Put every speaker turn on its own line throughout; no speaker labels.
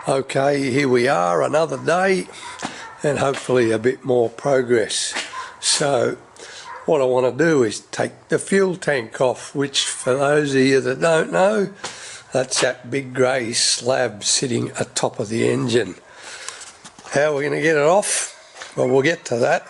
Okay, here we are, another day, and hopefully a bit more progress. So what I want to do is take the fuel tank off, which for those of you that don't know, that's that big grey slab sitting atop of the engine. How are we going to get it off? Well, we'll get to that.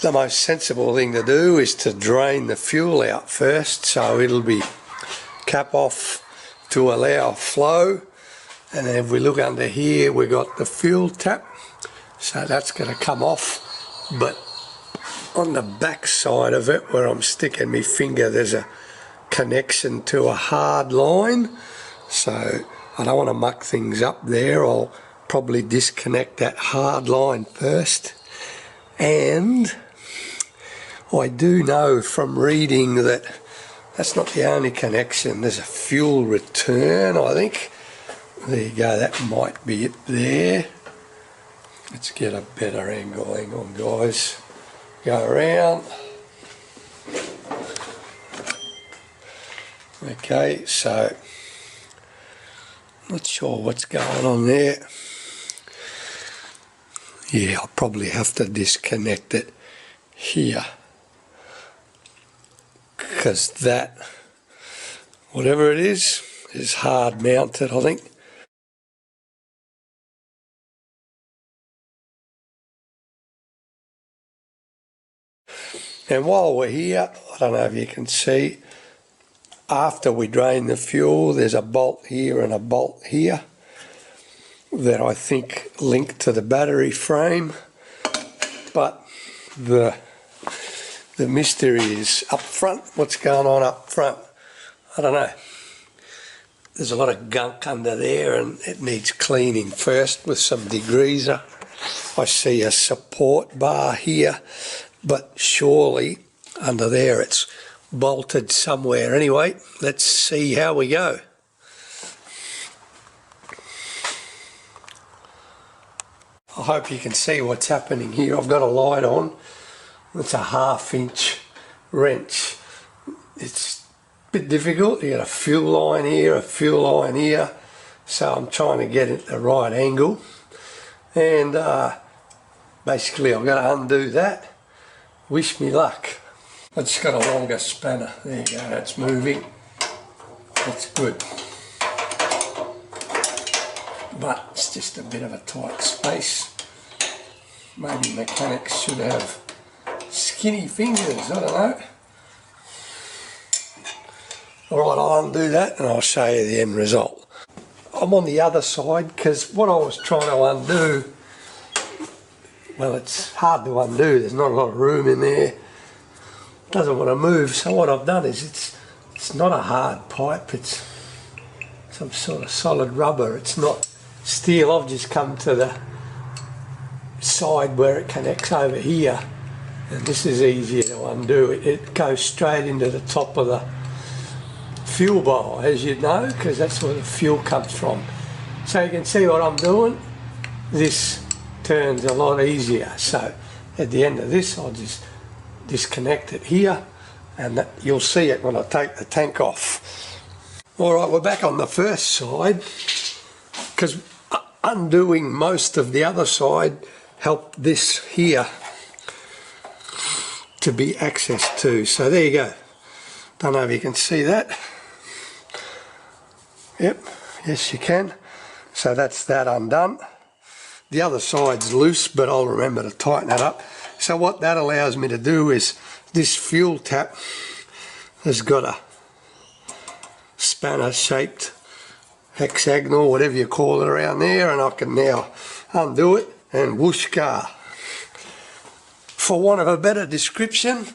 The most sensible thing to do is to drain the fuel out first, so it'll be cap off to allow flow. And then if we look under here, we've got the fuel tap, so that's going to come off. But on the back side of it, where I'm sticking my finger, there's a connection to a hard line, so I don't want to muck things up there. I'll probably disconnect that hard line first. And I do know from reading that that's not the only connection. There's a fuel return, I think. There you go, that might be it there. Let's get a better angle. Hang on, guys. Go around. Okay, so not sure what's going on there. Yeah, I'll probably have to disconnect it here, because that, whatever it is hard mounted, I think. And while we're here, I don't know if you can see, after we drain the fuel, there's a bolt here and a bolt here that I think link to the battery frame. But the mystery is up front. What's going on up front? I don't know. There's a lot of gunk under there and it needs cleaning first with some degreaser. I see a support bar here, but surely under there it's bolted somewhere. Anyway, let's see how we go. I hope you can see what's happening here. I've got a light on. It's a 1/2-inch wrench. It's a bit difficult. You got a fuel line here, a fuel line here, so I'm trying to get it at the right angle. And basically I've got to undo that. Wish me luck. I just got a longer spanner. There you go, that's moving. That's good. But it's just a bit of a tight space. Maybe mechanics should have skinny fingers, I don't know. Alright, I'll undo that and I'll show you the end result. I'm on the other side because what I was trying to undo, well, it's hard to undo. There's not a lot of room in there. It doesn't want to move. So what I've done is it's not a hard pipe. It's some sort of solid rubber. It's not steel. I've just come to the side where it connects over here, and this is easier to undo. It goes straight into the top of the fuel bowl, as you know, because that's where the fuel comes from. So you can see what I'm doing. This turns a lot easier. So at the end of this, I'll just disconnect it here, and you'll see it when I take the tank off. Alright, we're back on the first side, because undoing most of the other side helped this here to be accessed to. So there you go. Don't know if you can see that. Yep, yes you can. So that's that undone. The other side's loose, but I'll remember to tighten that up. So what that allows me to do is, this fuel tap has got a spanner shaped hexagonal, whatever you call it, around there, and I can now undo it and whoosh car. For want of a better description,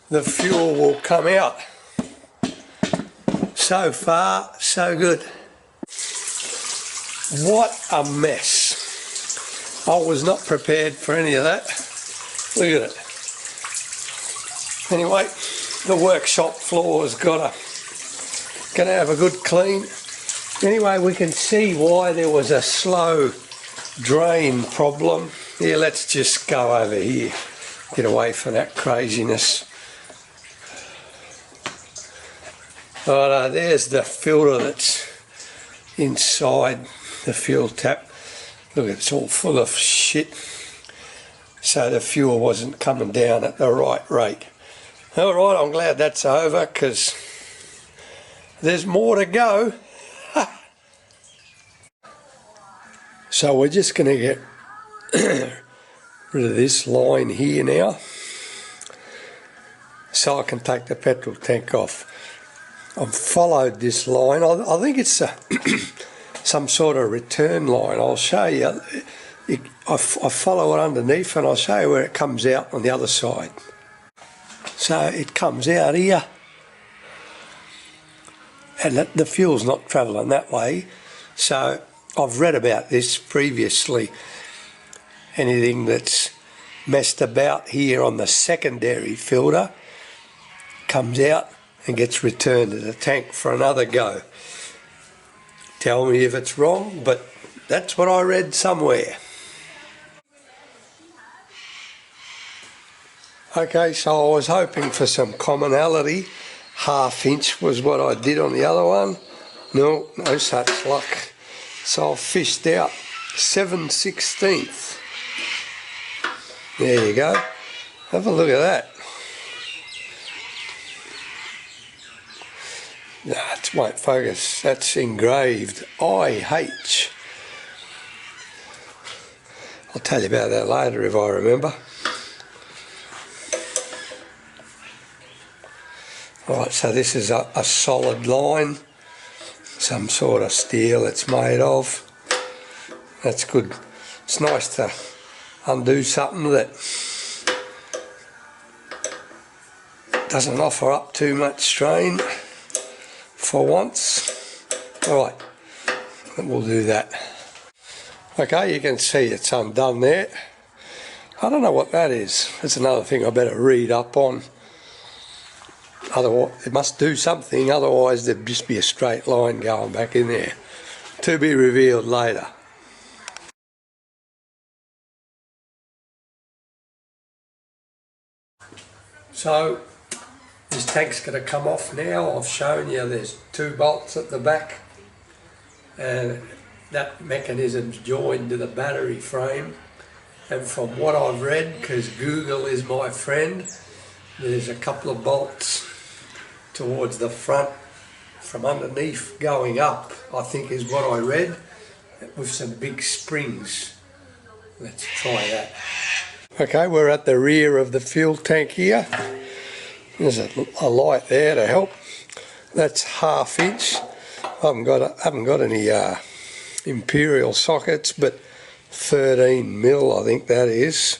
the fuel will come out. So far, so good. What a mess. I was not prepared for any of that. Look at it. Anyway, the workshop floor has gonna have a good clean. Anyway, we can see why there was a slow drain problem. Here, let's just go over here. Get away from that craziness. There's the filter that's inside the fuel tap. Look, it's all full of shit. So the fuel wasn't coming down at the right rate. Alright, I'm glad that's over because there's more to go. So we're just going to get rid of this line here now so I can take the petrol tank off. I've followed this line. I think it's some sort of return line. I'll show you. I follow it underneath and I'll show you where it comes out on the other side. So it comes out here and the fuel's not travelling that way. So I've read about this previously. Anything that's messed about here on the secondary filter comes out and gets returned to the tank for another go. Tell me if it's wrong, but that's what I read somewhere. Okay, so I was hoping for some commonality. 1/2 inch was what I did on the other one. No such luck. So I fished out 7/16. There you go. Have a look at that. No, it won't focus. That's engraved IH. I'll tell you about that later if I remember. Right, so this is a solid line, some sort of steel it's made of. That's good. It's nice to undo something that doesn't offer up too much strain for once. Alright, we'll do that. Okay, you can see it's undone there. I don't know what that is. That's another thing I better read up on. Otherwise, it must do something, otherwise there'd just be a straight line going back in there. To be revealed later. So, this tank's going to come off now. I've shown you there's 2 bolts at the back. And that mechanism's joined to the battery frame. And from what I've read, because Google is my friend, there's a couple of bolts towards the front from underneath going up, I think is what I read, with some big springs. Let's try that. Okay, we're at the rear of the fuel tank here. There's a light there to help. That's 1/2 inch. I haven't got any imperial sockets, but 13 mil I think that is.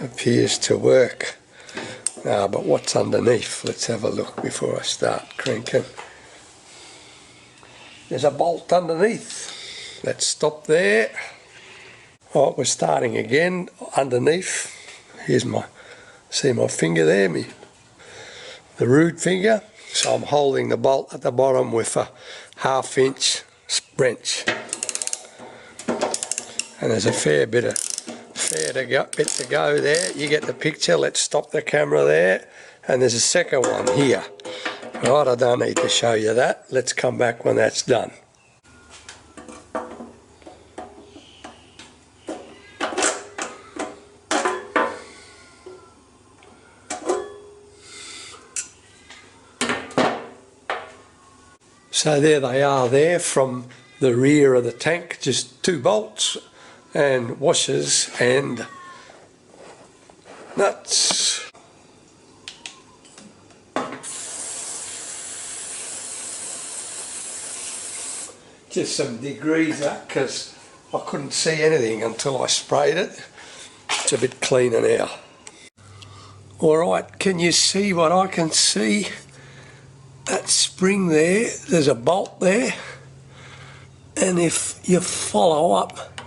Appears to work. But what's underneath? Let's have a look before I start cranking. There's a bolt underneath. Let's stop there. Right, we're starting again underneath. Here's see my finger there, the rude finger. So I'm holding the bolt at the bottom with a 1/2 inch wrench. And there's a fair bit to go there. You get the picture. Let's stop the camera there. And there's a second one here. Right, I don't need to show you that. Let's come back when that's done. So there they are there from the rear of the tank, just 2 bolts and washers and nuts. Just some degreaser because I couldn't see anything until I sprayed it. It's a bit cleaner now. Alright, can you see what I can see? That spring there, there's a bolt there, and if you follow up,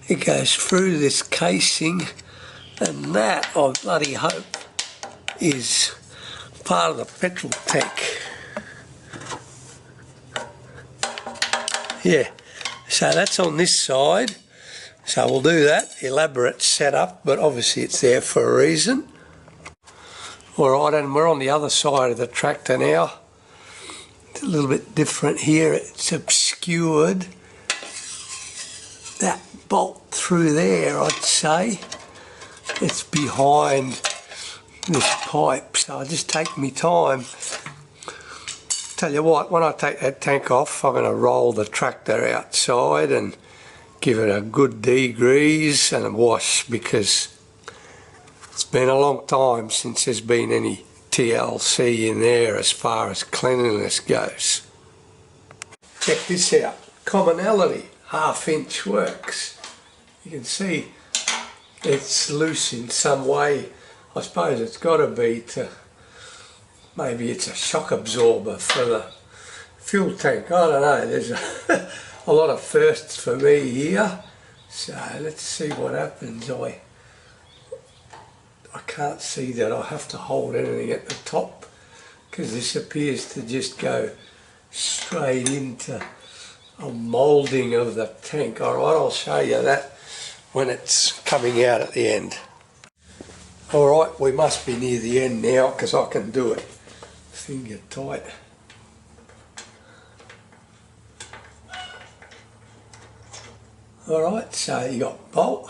it goes through this casing, and that, I bloody hope, is part of the petrol tank. Yeah, so that's on this side, so we'll do that, elaborate setup, but obviously it's there for a reason. Alright, and we're on the other side of the tractor now. A little bit different here, it's obscured that bolt through there, I'd say. It's behind this pipe, so I'll just take my time. Tell you what, when I take that tank off, I'm going to roll the tractor outside and give it a good degrease and a wash, because it's been a long time since there's been any TLC in there as far as cleanliness goes. Check this out, commonality, 1/2 inch works. You can see it's loose in some way. I suppose it's got to be to, maybe it's a shock absorber for the fuel tank. I don't know, there's a lot of firsts for me here. So let's see what happens. I can't see that I have to hold anything at the top, because this appears to just go straight into a moulding of the tank. Alright, I'll show you that when it's coming out at the end. Alright, we must be near the end now, because I can do it finger tight. Alright, so you got bolt,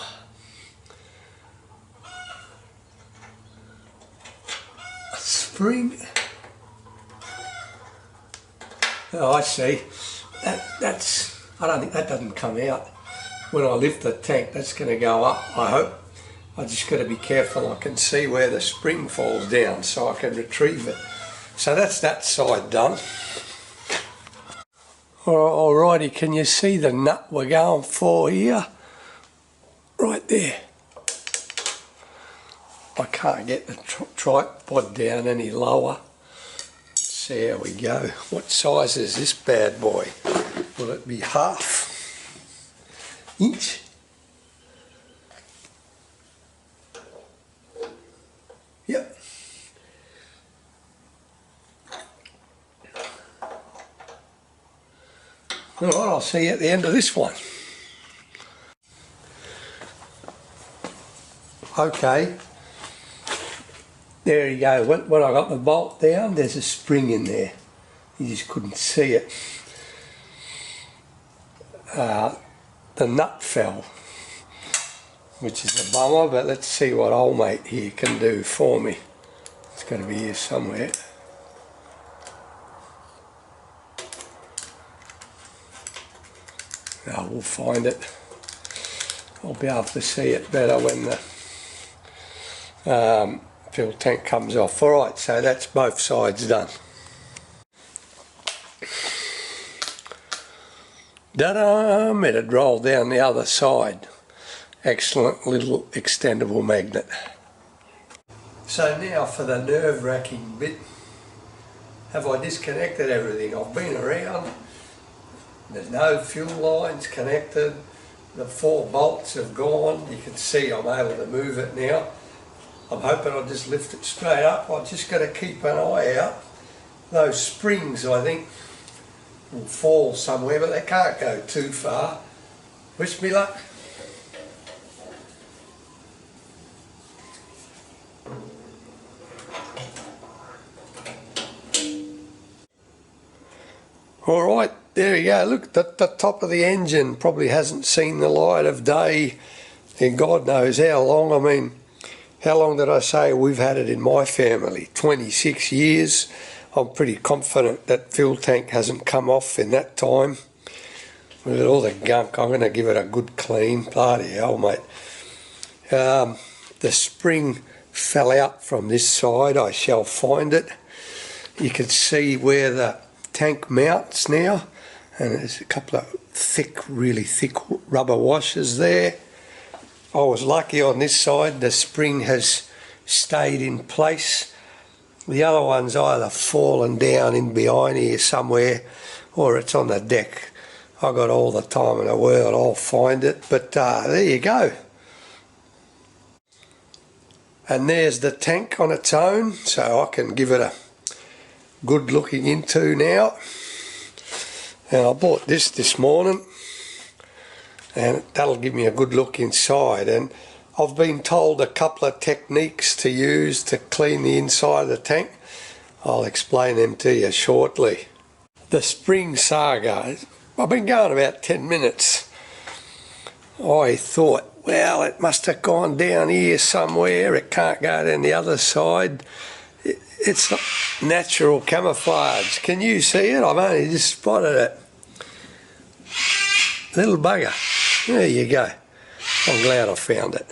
a spring. Oh, I see. I don't think that doesn't come out. When I lift the tank, that's going to go up, I hope. I just got to be careful. I can see where the spring falls down, so I can retrieve it. So that's that side done. Alrighty, can you see the nut we're going for here? Right there. I can't get the tripod down any lower. Let's see how we go. What size is this bad boy? Will it be 1/2 inch? Yep. Alright, I'll see you at the end of this one. Okay, there you go. When I got the bolt down, there's a spring in there. You just couldn't see it. The nut fell, which is a bummer, but let's see what old mate here can do for me. It's got to be here somewhere. No, we'll find it. I'll be able to see it better when the fuel tank comes off. Alright, so that's both sides done. Ta-da! It had rolled down the other side. Excellent little extendable magnet. So now for the nerve-wracking bit. Have I disconnected everything? I've been around. There's no fuel lines connected. The 4 bolts have gone. You can see I'm able to move it now. I'm hoping I'll just lift it straight up. I've just got to keep an eye out. Those springs, I think, will fall somewhere, but they can't go too far. Wish me luck. Alright, there you go. Look, the top of the engine probably hasn't seen the light of day in God knows how long. I mean, how long did I say we've had it in my family? 26 years. I'm pretty confident that fuel tank hasn't come off in that time. With all the gunk, I'm going to give it a good clean. Bloody hell, mate. The spring fell out from this side. I shall find it. You can see where the tank mounts now, and there's a couple of thick, really thick rubber washers there. I was lucky on this side. The spring has stayed in place. The other one's either fallen down in behind here somewhere, or it's on the deck. I got all the time in the world, I'll find it. But there you go. And there's the tank on its own, so I can give it a good looking into now. And I bought this morning, and that'll give me a good look inside. And I've been told a couple of techniques to use to clean the inside of the tank. I'll explain them to you shortly. The spring saga, I've been going about 10 minutes. I thought, well, it must have gone down here somewhere, it can't go down the other side. It's not natural camouflage. Can you see it? I've only just spotted it. Little bugger. There you go. I'm glad I found it.